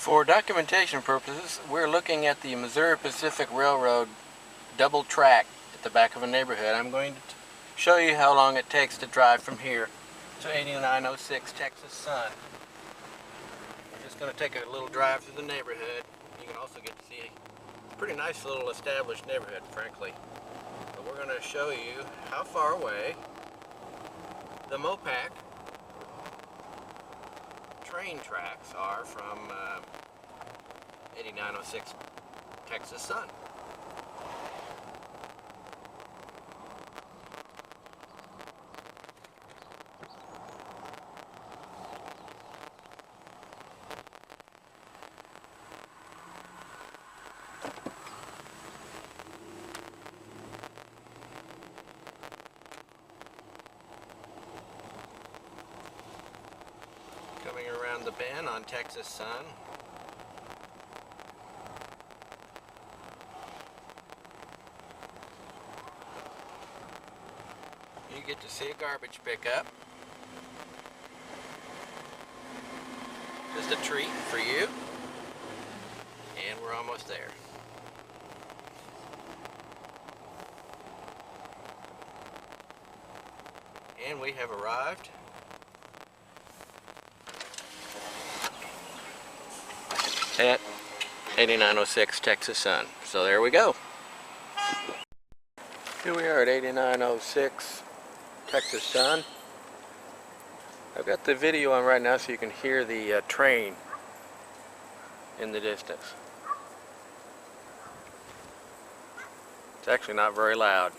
For documentation purposes, we're looking at the Missouri Pacific Railroad double track at the back of a neighborhood. I'm going to show you how long it takes to drive from here to 8906 Texas Sun. We're just going to take a little drive through the neighborhood. You can also get to see a pretty nice little established neighborhood, frankly. But we're going to show you how far away the MoPac train tracks are from 8906 Texas Sun. Coming around the bend on Texas Sun. You get to see a garbage pickup. Just a treat for you. And we're almost there. And we have arrived at 8906 Texas Sun. So there we go. Here we are at 8906 Texas Sun. I've got the video on right now so you can hear the train in the distance. It's actually not very loud.